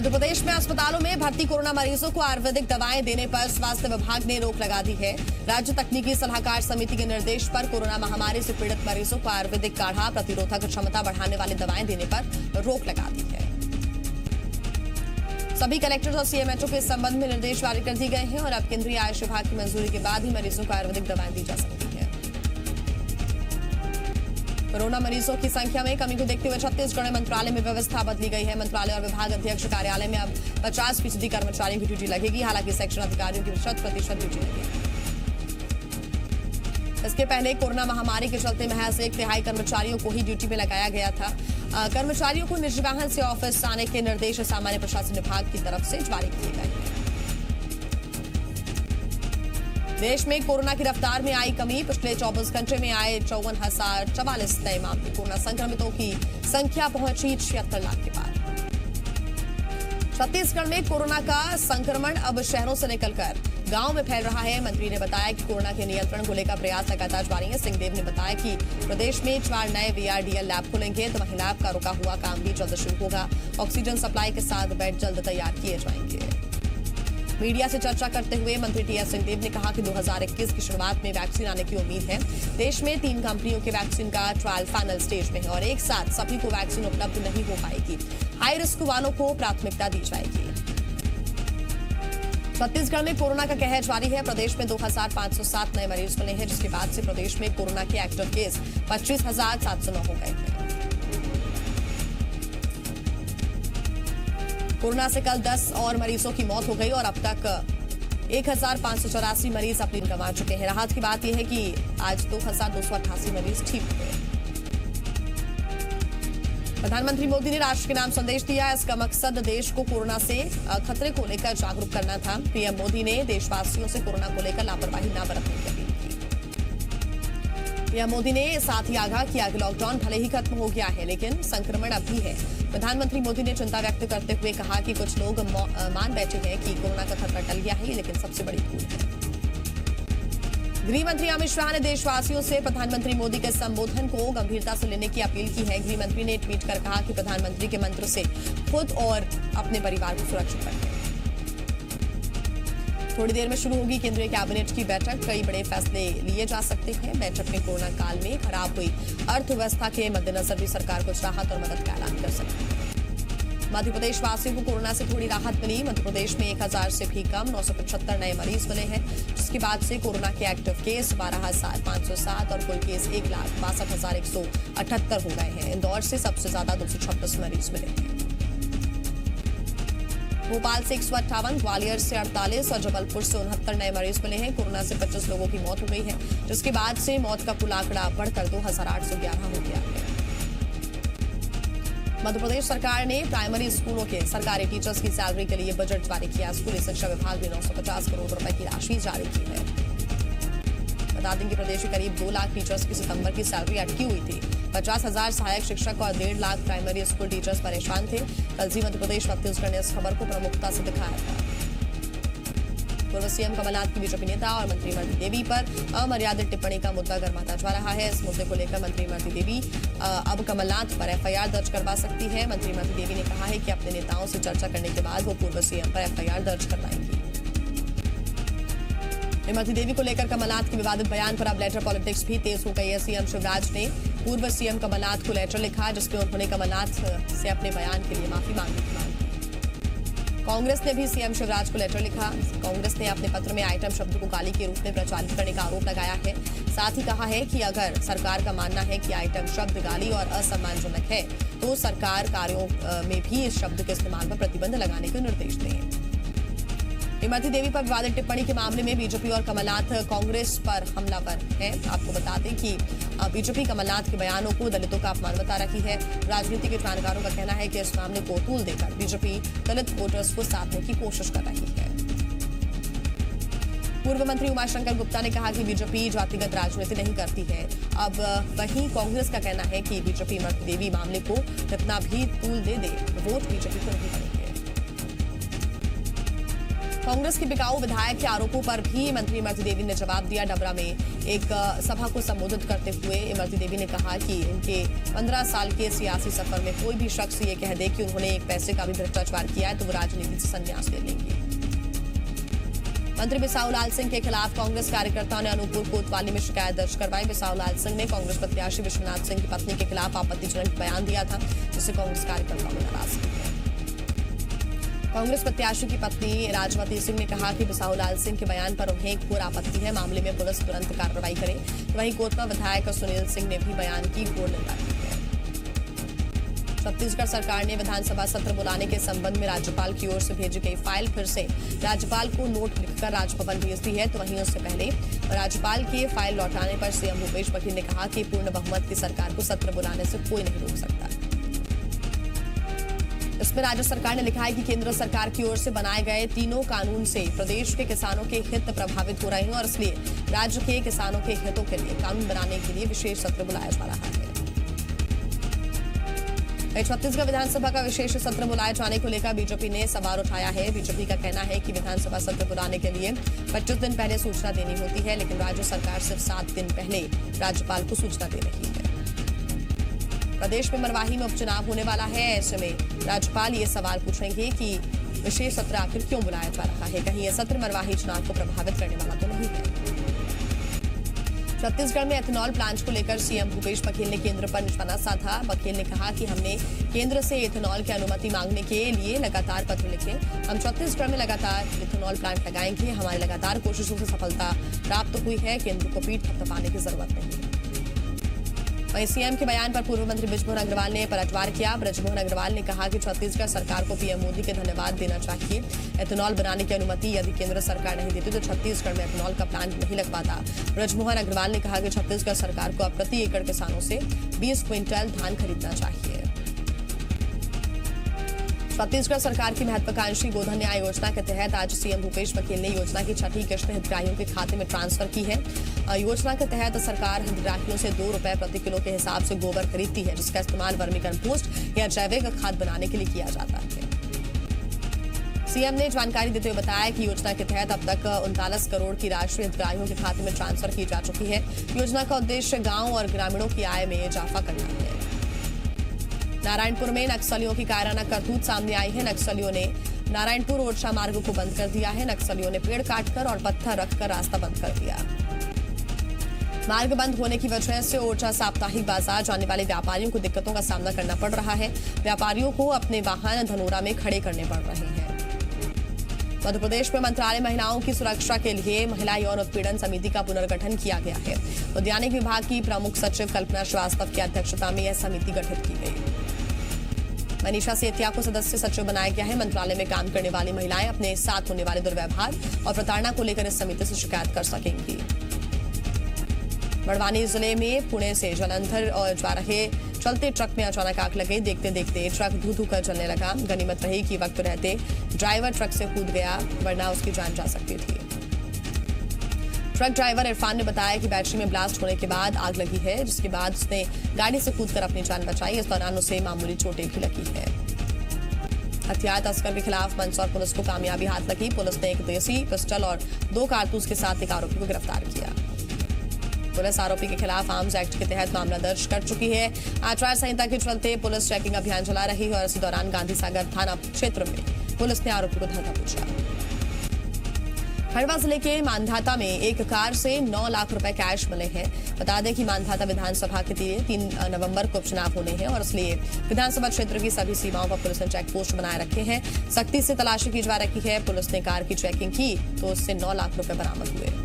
मध्य प्रदेश में अस्पतालों में भर्ती कोरोना मरीजों को आयुर्वेदिक दवाएं देने पर स्वास्थ्य विभाग ने रोक लगा दी है। राज्य तकनीकी सलाहकार समिति के निर्देश पर कोरोना महामारी से पीड़ित मरीजों को आयुर्वेदिक काढ़ा, प्रतिरोधक क्षमता बढ़ाने वाली दवाएं देने पर रोक लगा दी है। सभी कलेक्टर्स और सीएमएचओ के संबंध में निर्देश जारी कर दिए गए हैं और अब केंद्रीय आयुष विभाग की मंजूरी के बाद ही मरीजों को आयुर्वेदिक दवाएं दी जा सकती है। कोरोना मरीजों की संख्या में कमी को देखते हुए छत्तीसगढ़ मंत्रालय में व्यवस्था बदली गई है। मंत्रालय और विभाग अध्यक्ष कार्यालय में अब 50% कर्मचारियों की ड्यूटी लगेगी। हालांकि सेक्शन अधिकारियों की 100% ड्यूटी लगेगी। इसके पहले कोरोना महामारी के चलते महज 1/3 कर्मचारियों को ही ड्यूटी में लगाया गया था। कर्मचारियों को निजी वाहन से ऑफिस आने के निर्देश सामान्य प्रशासन विभाग की तरफ से जारी किए गए हैं। देश में कोरोना की रफ्तार में आई कमी। पिछले 24 घंटे में आए 54,044 नए मामले। कोरोना संक्रमितों की संख्या पहुंची 76 लाख के पार। छत्तीसगढ़ में कोरोना का संक्रमण अब शहरों से निकलकर गांव में फैल रहा है। मंत्री ने बताया कि कोरोना के नियंत्रण को लेकर प्रयास लगातार जारी है। सिंहदेव ने बताया कि प्रदेश में 4 नए VRDL लैब खुलेंगे तो वहीं लैब का रुका हुआ काम भी जल्द शुरू होगा। ऑक्सीजन सप्लाई के साथ बेड जल्द तैयार किए जाएंगे। मीडिया से चर्चा करते हुए मंत्री टीएस सिंहदेव ने कहा कि 2021 की शुरुआत में वैक्सीन आने की उम्मीद है। देश में 3 कंपनियों के वैक्सीन का ट्रायल फाइनल स्टेज में है और एक साथ सभी को वैक्सीन उपलब्ध नहीं हो पाएगी। हाई रिस्क वालों को प्राथमिकता दी जाएगी। छत्तीसगढ़ में कोरोना का कहर जारी है। प्रदेश में 2507 नए मरीज मिले हैं, जिसके बाद से प्रदेश में कोरोना के एक्टिव केस 25,709 हो गए हैं। कोरोना से कल 10 और मरीजों की मौत हो गई और अब तक 1,584 मरीज अपनी जान गंवा चुके हैं। राहत की बात यह है कि आज 2,288 मरीज ठीक हुए। प्रधानमंत्री मोदी ने राष्ट्र के नाम संदेश दिया। इसका मकसद देश को कोरोना से खतरे को लेकर जागरूक करना था। पीएम मोदी ने देशवासियों से कोरोना को लेकर लापरवाही न बरतने की अपील की। पीएम मोदी ने साथ ही आगाह किया कि लॉकडाउन भले ही खत्म हो गया है, लेकिन संक्रमण अब भी है। प्रधानमंत्री मोदी ने चिंता व्यक्त करते हुए कहा कि कुछ लोग मान बैठे हैं कि कोरोना का खतरा टल गया है, लेकिन सबसे बड़ी भूल है। गृह मंत्री अमित शाह ने देशवासियों से प्रधानमंत्री मोदी के संबोधन को गंभीरता से लेने की अपील की है। गृह मंत्री ने ट्वीट कर कहा कि प्रधानमंत्री के मंत्र से खुद और अपने परिवार को सुरक्षित रखें। थोड़ी देर में शुरू होगी केंद्रीय कैबिनेट की बैठक। कई बड़े फैसले लिए जा सकते हैं। बैठक में कोरोना काल में खराब हुई अर्थव्यवस्था के मद्देनजर भी सरकार कुछ राहत और मदद का ऐलान कर सकती है। मध्य प्रदेश वासियों को कोरोना से थोड़ी राहत मिली। मध्य प्रदेश में 1000 से भी कम 975 नए मरीज मिले हैं, जिसके बाद से कोरोना के एक्टिव केस 12,507 और कुल केस 1,62,178 हो गए हैं। इंदौर से सबसे ज्यादा 226 मरीज मिले हैं। भोपाल से 158, ग्वालियर से 48 और जबलपुर से 69 नए मरीज मिले हैं। कोरोना से 25 लोगों की मौत हो गई है, जिसके बाद से मौत का कुल आंकड़ा बढ़कर 2,811 हो गया है। मध्य प्रदेश सरकार ने प्राइमरी स्कूलों के सरकारी टीचर्स की सैलरी के लिए बजट जारी किया। स्कूली शिक्षा विभाग ने 950 करोड़ रुपए की राशि जारी की है। बता दें कि प्रदेश में करीब 2 लाख टीचर्स की सितंबर की सैलरी अटकी हुई थी। 50,000 सहायक शिक्षक और 1.5 लाख प्राइमरी स्कूल टीचर्स परेशान थे। कल जी मध्य प्रदेश छत्तीसगढ़ ने इस खबर को प्रमुखता से दिखाया था। पूर्व सीएम कमलनाथ की बीजेपी नेता और मंत्री इमरती देवी पर अमर्यादित टिप्पणी का मुद्दा गर्माता जा रहा है। इस मुद्दे को लेकर मंत्री इमरती देवी अब कमलनाथ पर एफआईआर दर्ज करवा सकती है। मंत्री इमरती देवी ने कहा है कि अपने नेताओं से चर्चा करने के बाद वो पूर्व सीएम पर एफआईआर दर्ज करवाएंगी। इमरती देवी को लेकर कमलनाथ के विवादित बयान पर अब लेटर पॉलिटिक्स भी तेज हो गई है। सीएम शिवराज ने पूर्व सीएम कमलनाथ को लेटर लिखा, जिसमें उन्होंने कमलनाथ से अपने बयान के लिए माफी मांगने की मांग की। कांग्रेस ने भी सीएम शिवराज को लेटर लिखा। कांग्रेस ने अपने पत्र में आइटम शब्द को गाली के रूप में प्रचारित करने का आरोप लगाया है। साथ ही कहा है कि अगर सरकार का मानना है कि आइटम शब्द गाली और असम्मानजनक है, तो सरकार कार्यों में भी इस शब्द के इस्तेमाल पर प्रतिबंध लगाने के निर्देश दें। इमरती देवी पर विवादित टिप्पणी के मामले में बीजेपी और कमलनाथ कांग्रेस पर हमलावर हैं। आपको बता दें कि बीजेपी कमलनाथ के बयानों को दलितों का अपमान बता रही है। राजनीति के जानकारों का कहना है कि इस मामले को तूल देकर बीजेपी दलित वोटर्स को साधने की कोशिश कर रही है। पूर्व मंत्री उमाशंकर गुप्ता ने कहा कि बीजेपी जातिगत राजनीति नहीं करती है। अब वहीं कांग्रेस का कहना है कि बीजेपी इमरती देवी मामले को कितना भी तूल दे वोट बीजेपी को नहीं बनेंगे। कांग्रेस की बिकाऊ विधायक के आरोपों पर भी मंत्री इमरती देवी ने जवाब दिया। डबरा में एक सभा को संबोधित करते हुए इमरती देवी ने कहा कि उनके 15 साल के सियासी सफर में कोई भी शख्स ये कह दे कि उन्होंने एक पैसे का भी भ्रष्टाचार किया है तो वो राजनीति से संन्यास ले लेंगे। मंत्री बिसाहू लाल सिंह के खिलाफ कांग्रेस कार्यकर्ताओं ने अनूपपुर कोतवाली में शिकायत दर्ज करवाई। बिसाहू लाल सिंह ने कांग्रेस प्रत्याशी विश्वनाथ सिंह की पत्नी के खिलाफ आपत्तिजनक बयान दिया था, जिससे कांग्रेस कार्यकर्ताओं में नाराजगी है। कांग्रेस प्रत्याशी की पत्नी राजवती सिंह ने कहा कि बिसाहू लाल सिंह के बयान पर उन्हें घोर आपत्ति है, मामले में पुलिस तुरंत कार्रवाई करे। वहीं कोतवा विधायक सुनील सिंह ने भी बयान की घोर निंदा की है। छत्तीसगढ़ सरकार ने विधानसभा सत्र बुलाने के संबंध में राज्यपाल की ओर से भेजी गई फाइल फिर से राज्यपाल को नोट लिखकर राजभवन भेज दी है। तो वहीं उससे पहले राज्यपाल की फाइल लौटाने पर सीएम भूपेश बघेल ने कहा कि पूर्ण बहुमत की सरकार को सत्र बुलाने से कोई नहीं रोक सकता। इसमें राज्य सरकार ने लिखा है कि केंद्र सरकार की ओर से बनाए गए तीनों कानून से प्रदेश के किसानों के हित प्रभावित हो रहे हैं और इसलिए राज्य के किसानों के हितों के लिए कानून बनाने के लिए विशेष सत्र बुलाया जा रहा है। छत्तीसगढ़ विधानसभा का विशेष सत्र बुलाए जाने को लेकर बीजेपी ने सवाल उठाया है। बीजेपी का कहना है कि विधानसभा सत्र बुलाने के लिए 25 दिन पहले सूचना देनी होती है, लेकिन राज्य सरकार सिर्फ 7 दिन पहले राज्यपाल को सूचना दे रही है। प्रदेश में मरवाही में उपचुनाव होने वाला है, ऐसे में राज्यपाल ये सवाल पूछेंगे कि विशेष सत्र आखिर क्यों बुलाया जा रहा है, कहीं यह सत्र मरवाही चुनाव को प्रभावित करने वाला तो नहीं है। छत्तीसगढ़ में एथेनॉल प्लांट को लेकर सीएम भूपेश बघेल ने केंद्र पर निशाना साधा। बघेल ने कहा कि हमने केंद्र से एथेनॉल की अनुमति मांगने के लिए लगातार पत्र लिखे। हम छत्तीसगढ़ में लगातार एथेनॉल प्लांट लगाएंगे। हमारी लगातार कोशिशों से सफलता प्राप्त हुई है, केंद्र को पीठ थपथपाने की जरूरत नहीं। वहीं सीएम के बयान पर पूर्व मंत्री बृजमोहन अग्रवाल ने पलटवार किया। बृजमोहन अग्रवाल ने कहा कि छत्तीसगढ़ सरकार को पीएम मोदी के धन्यवाद देना चाहिए। एथेनॉल बनाने की अनुमति यदि केंद्र सरकार नहीं देती तो छत्तीसगढ़ में एथेनॉल का प्लांट नहीं लग पाता। बृजमोहन अग्रवाल ने कहा कि छत्तीसगढ़ सरकार को अब प्रति एकड़ किसानों से 20 क्विंटल धान खरीदना चाहिए। छत्तीसगढ़ सरकार की महत्वाकांक्षी गोधन न्याय योजना के तहत आज सीएम भूपेश बघेल ने योजना की छठी किश्त हितग्राहियों के खाते में ट्रांसफर की है। योजना के तहत सरकार हितग्राहियों से 2 रुपए प्रति किलो के हिसाब से गोबर खरीदती है, जिसका इस्तेमाल वर्मी कंपोस्ट या जैविक खाद बनाने के लिए किया जाता है। सीएम ने जानकारी देते हुए बताया कि योजना के तहत अब तक 39 करोड़ की राशि हितग्राहियों के खाते में ट्रांसफर की जा चुकी है। योजना का उद्देश्य गांव और ग्रामीणों की आय में इजाफा करना है। नारायणपुर में नक्सलियों की कायराना करतूत सामने आई है। नक्सलियों ने नारायणपुर ओरछा मार्ग को बंद कर दिया है। नक्सलियों ने पेड़ काटकर और पत्थर रखकर रास्ता बंद कर दिया। मार्ग बंद होने की वजह से ओरछा साप्ताहिक बाजार जाने वाले व्यापारियों को दिक्कतों का सामना करना पड़ रहा है। व्यापारियों को अपने वाहन धनोरा में खड़े करने पड़ रहे हैं। मध्य प्रदेश में मंत्रालय महिलाओं की सुरक्षा के लिए महिला यौन उत्पीड़न समिति का पुनर्गठन किया गया है। उद्यानिक विभाग की प्रमुख सचिव कल्पना श्रीवास्तव की अध्यक्षता में यह समिति गठित की गई। मनीषा सेतिया को सदस्य सचिव बनाया गया है। मंत्रालय में काम करने वाली महिलाएं अपने साथ होने वाले दुर्व्यवहार और प्रताड़ना को लेकर इस समिति से शिकायत कर सकेंगी। बड़वानी जिले में पुणे से जालंधर और जा रहे चलते ट्रक में अचानक आग लग गई। देखते देखते ट्रक धू धू कर जलने लगा। गनीमत रही कि वक्त रहते ड्राइवर ट्रक से कूद गया, वरना उसकी जान जा सकती थी। ट्रक ड्राइवर इरफान ने बताया कि बैटरी में ब्लास्ट होने के बाद आग लगी है, जिसके बाद उसने गाड़ी से कूदकर अपनी जान बचाई। इस दौरान उसे मामूली चोटें भी लगी है। हथियार तस्कर के खिलाफ मंदसौर पुलिस को कामयाबी हाथ लगी। पुलिस ने एक देसी पिस्टल और 2 कारतूस के साथ एक आरोपी को गिरफ्तार किया। पुलिस आरोपी के खिलाफ आर्म्स एक्ट के तहत मामला दर्ज कर चुकी है। आचार संहिता के चलते पुलिस चेकिंग अभियान चला रही है और इसी दौरान गांधी सागर थाना क्षेत्र में पुलिस ने आरोपी को धरना पूछा। खंडवा जिले के मांधाता में एक कार से 9 लाख रुपए कैश मिले हैं। बता दें कि मांधाता विधानसभा के लिए 3 नवंबर को उपचुनाव होने हैं और इसलिए विधानसभा क्षेत्र की सभी सीमाओं पर पुलिस ने चेक पोस्ट बनाए रखे हैं। सख्ती से तलाशी की जा रही है। पुलिस ने कार की चेकिंग की तो उससे 9 लाख रुपए बरामद हुए।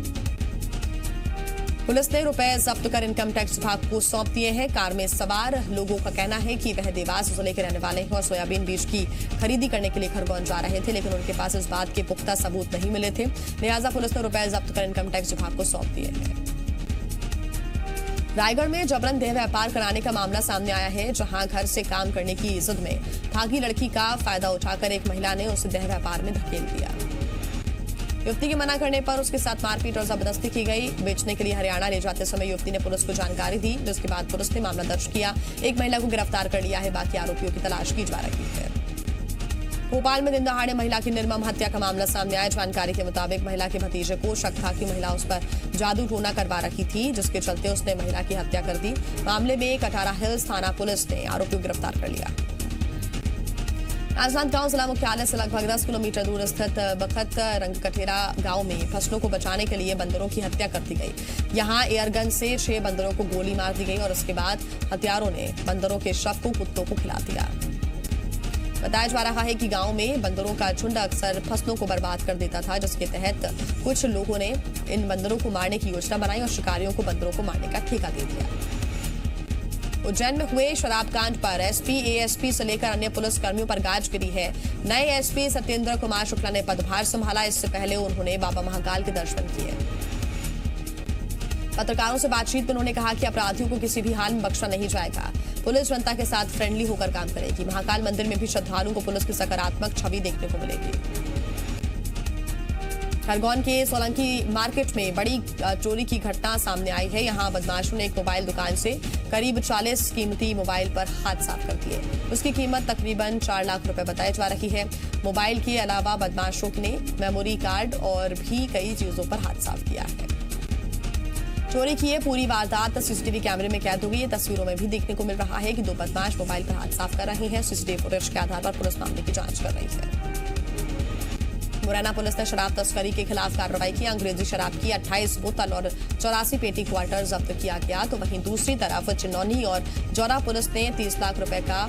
पुलिस ने रुपए जब्त कर इनकम टैक्स विभाग को सौंप दिए हैं। कार में सवार लोगों का कहना है कि वह देवास जिले के रहने वाले हैं और सोयाबीन बीज की खरीदी करने के लिए खरगोन जा रहे थे, लेकिन उनके पास इस बात के पुख्ता सबूत नहीं मिले थे। लिहाजा पुलिस ने रुपए जब्त कर इनकम टैक्स विभाग को सौंप दिए हैं। रायगढ़ में जबरन देह व्यापार कराने का मामला सामने आया है, जहां घर से काम करने की जिद में भागी लड़की का फायदा उठाकर एक महिला ने उसे देह व्यापार में धकेल दिया। युवती के मना करने पर उसके साथ मारपीट और जबरदस्ती की गई। बेचने के लिए हरियाणा ले जाते समय युवती ने पुलिस को जानकारी दी, जिसके बाद पुलिस ने मामला दर्ज किया। एक महिला को गिरफ्तार कर लिया है, बाकी आरोपियों की तलाश की जा रही है। भोपाल में दिन दहाड़े महिला की निर्मम हत्या का मामला सामने आया। जानकारी के मुताबिक महिला के भतीजे को शक था कि महिला उस पर जादू टोना करवा रखी थी, जिसके चलते उसने महिला की हत्या कर दी। मामले में कटारा हिल्स थाना पुलिस ने आरोपी को गिरफ्तार कर लिया। राजनांदगांव जिला मुख्यालय से लगभग 10 किलोमीटर दूर स्थित बखत रंगकठेरा गांव में फसलों को बचाने के लिए बंदरों की हत्या कर दी गई। यहां एयरगन से 6 बंदरों को गोली मार दी गई और उसके बाद हत्यारों ने बंदरों के शव को कुत्तों को खिला दिया। बताया जा रहा है कि गांव में बंदरों का झुंड अक्सर फसलों को बर्बाद कर देता था, जिसके तहत कुछ लोगों ने इन बंदरों को मारने की योजना बनाई और शिकारियों को बंदरों को मारने का ठेका दे दिया। उज्जैन में हुए शराब कांड पर एसपी, एएसपी से लेकर अन्य पुलिस कर्मियों पर गाज गिरी है। नए एसपी सत्येंद्र कुमार शुक्ला ने पदभार संभाला। इससे पहले उन्होंने बाबा महाकाल के दर्शन किए। पत्रकारों से बातचीत में उन्होंने कहा कि अपराधियों को किसी भी हाल में बख्शा नहीं जाएगा। पुलिस जनता के साथ फ्रेंडली होकर काम करेगी। महाकाल मंदिर में भी श्रद्धालुओं को पुलिस की सकारात्मक छवि देखने को मिलेगी। खरगोन के सोलंकी मार्केट में बड़ी चोरी की घटना सामने आई है। यहां बदमाशों ने एक मोबाइल दुकान से करीब 40 कीमती मोबाइल पर हाथ साफ कर दिए। उसकी कीमत तकरीबन 4 लाख रुपए बताई जा रही है। मोबाइल के अलावा बदमाशों ने मेमोरी कार्ड और भी कई चीजों पर हाथ साफ किया है। चोरी की ये पूरी वारदात सीसीटीवी कैमरे में कैद हो गई है। तस्वीरों में भी देखने को मिल रहा है कि 2 बदमाश मोबाइल पर हाथ साफ कर रहे हैं। सीसीटीवी फुटेज के आधार पर पुलिस मामले की जांच कर रही है। मुरैना पुलिस ने शराब तस्करी के खिलाफ कार्रवाई की। अंग्रेजी शराब की 28 बोतल और 84 पेटी क्वार्टर जब्त किया गया। तो वहीं दूसरी तरफ चिनौनी और जौरा पुलिस ने 30 लाख रुपए का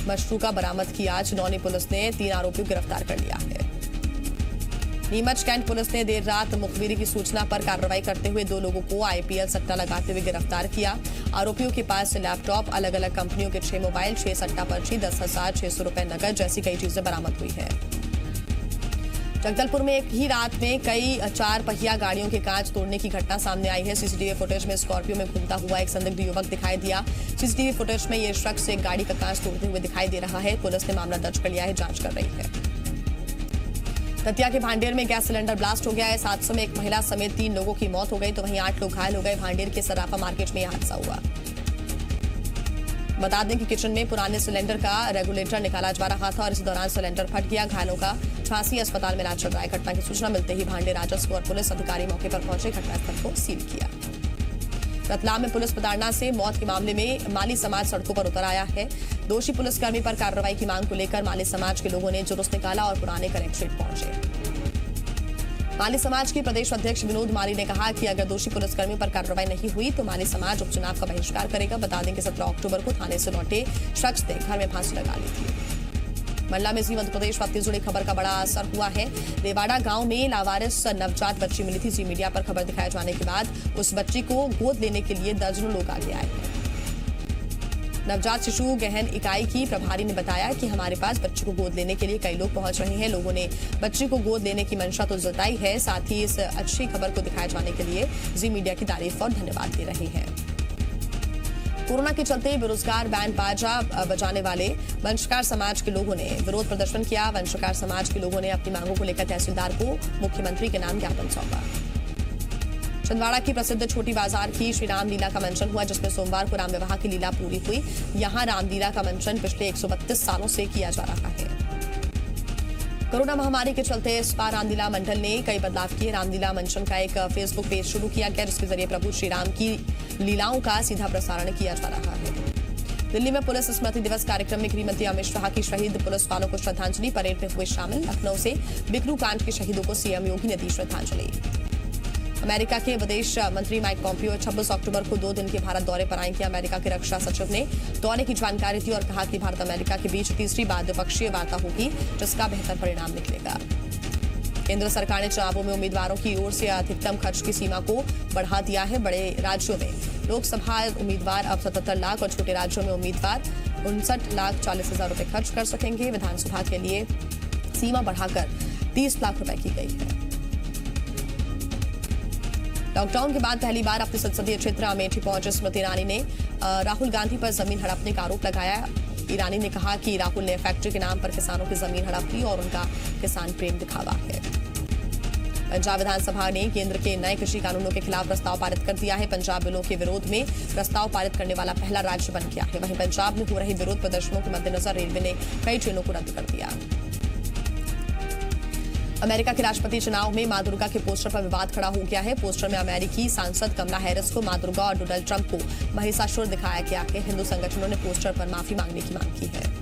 मशरूका बरामद किया। चिनौनी पुलिस ने 3 आरोपियों को गिरफ्तार कर लिया है। नीमच कैंट पुलिस ने देर रात मुखबिरी की सूचना पर कार्रवाई करते हुए 2 लोगों को आईपीएल सट्टा लगाते हुए गिरफ्तार किया। आरोपियों के पास से लैपटॉप, अलग अलग कंपनियों के 6 मोबाइल, 6 सट्टा पर्ची, 10,600 रुपए नकद जैसी कई चीजें बरामद हुई है। जगदलपुर में एक ही रात में कई 4 पहिया गाड़ियों के कांच तोड़ने की घटना सामने आई है। सीसीटीवी फुटेज में स्कॉर्पियो में घूमता हुआ एक संदिग्ध युवक दिखाई दिया। सीसीटीवी फुटेज में ये शख्स एक गाड़ी का कांच तोड़ते हुए दिखाई दे रहा है। पुलिस ने मामला दर्ज कर लिया है, जांच कर रही है। दतिया के भांडेर में गैस सिलेंडर ब्लास्ट हो गया है। 700 में एक महिला समेत 3 लोगों की मौत हो गई, तो वहीं 8 लोग घायल हो गए। भांडेर के सराफा मार्केट में यह हादसा हुआ। बता दें कि किचन में पुराने सिलेंडर का रेगुलेटर निकाला जा रहा था और इस दौरान सिलेंडर फट गया। घायलों का झांसी अस्पताल में इलाज चल रहा है। घटना की सूचना मिलते ही भांडेर राजस्व और पुलिस अधिकारी मौके पर पहुंचे, घटनास्थल को सील किया। रतलाम में पुलिस प्रताड़ना से मौत के मामले में माली समाज सड़कों पर उतर आया है। दोषी पुलिसकर्मी पर कार्रवाई की मांग को लेकर माली समाज के लोगों ने जुलूस निकाला और पुराने कलेक्ट्रेट पहुंचे। माली समाज के प्रदेश अध्यक्ष विनोद माली ने कहा कि अगर दोषी पुलिसकर्मी पर कार्रवाई नहीं हुई तो माली समाज उपचुनाव का बहिष्कार करेगा। बता दें कि 17 अक्टूबर को थाने से लौटे शख्स ने घर में फांसी लगा ली थी। मंडला में जी मध्य प्रदेश वक्त जुड़ी खबर का बड़ा असर हुआ है। रेवाड़ा गांव में लावारिस नवजात बच्ची मिली थी। जी मीडिया पर खबर दिखाए जाने के बाद उस बच्ची को गोद लेने के लिए दर्जनों लोग आगे आए हैं। नवजात शिशु गहन इकाई की प्रभारी ने बताया कि हमारे पास बच्ची को गोद लेने के लिए कई लोग पहुंच रहे हैं। लोगों ने बच्ची को गोद लेने की मंशा तो जताई है, साथ ही इस अच्छी खबर को दिखाए जाने के लिए जी मीडिया की तारीफ और धन्यवाद दे रहे हैं। कोरोना के चलते बेरोजगार बैंड बाजा बजाने वाले वंशकार समाज के लोगों ने विरोध प्रदर्शन किया। वंशकार समाज के लोगों ने अपनी मांगों को लेकर तहसीलदार को मुख्यमंत्री के नाम ज्ञापन सौंपा। छिंदवाड़ा की प्रसिद्ध छोटी बाजार की श्री रामलीला का मंचन हुआ, जिसमें सोमवार को राम विवाह की लीला पूरी हुई। यहां रामलीला का मंचन पिछले 132 सालों से किया जा रहा है। कोरोना महामारी के चलते इस बार रामलीला मंडल ने कई बदलाव किए। रामलीला मंचन का एक फेसबुक पेज शुरू किया गया, जिसके जरिए प्रभु श्री राम की लीलाओं का सीधा प्रसारण किया जा रहा है। दिल्ली में पुलिस स्मृति दिवस कार्यक्रम में गृहमंत्री अमित शाह की शहीद पुलिस वालों को श्रद्धांजलि परेड में हुए शामिल। लखनऊ से बिकरू कांड के शहीदों को सीएम योगी ने दी श्रद्धांजलि। अमेरिका के विदेश मंत्री माइक पॉम्पियो 26 अक्टूबर को 2 दिन के भारत दौरे पर आएंगे। अमेरिका के रक्षा सचिव ने दौरे की जानकारी दी और कहा कि भारत अमेरिका के बीच तीसरी बार द्विपक्षीय वार्ता होगी, जिसका बेहतर परिणाम निकलेगा। केंद्र सरकार ने चुनावों में उम्मीदवारों की ओर से अधिकतम खर्च की सीमा को बढ़ा दिया है। बड़े राज्यों में लोकसभा उम्मीदवार अब 77 लाख और छोटे राज्यों में उम्मीदवार 59,40,000 रुपए खर्च कर सकेंगे। विधानसभा के लिए सीमा बढ़ाकर 30 लाख रुपए की गई है। लॉकडाउन के बाद पहली बार अपने संसदीय क्षेत्र अमेठी पहुंचे स्मृति ईरानी ने राहुल गांधी पर जमीन हड़पने का आरोप लगाया। ईरानी ने कहा कि राहुल ने फैक्ट्री के नाम पर किसानों की जमीन हड़प ली और उनका किसान प्रेम दिखावा है। पंजाब विधानसभा ने केंद्र के नए कृषि कानूनों के खिलाफ प्रस्ताव पारित कर दिया है। पंजाब बिलों के विरोध में प्रस्ताव पारित करने वाला पहला राज्य बन गया है। वहीं पंजाब में हो रहे विरोध प्रदर्शनों के मद्देनजर रेलवे ने कई ट्रेनों को रद्द कर दिया। अमेरिका के राष्ट्रपति चुनाव में मां दुर्गा के पोस्टर पर विवाद खड़ा हो गया है। पोस्टर में अमेरिकी सांसद कमला हैरिस को मां दुर्गा और डोनाल्ड ट्रंप को महिषासुर दिखाया गया है। हिंदू संगठनों ने पोस्टर पर माफी मांगने की मांग की है।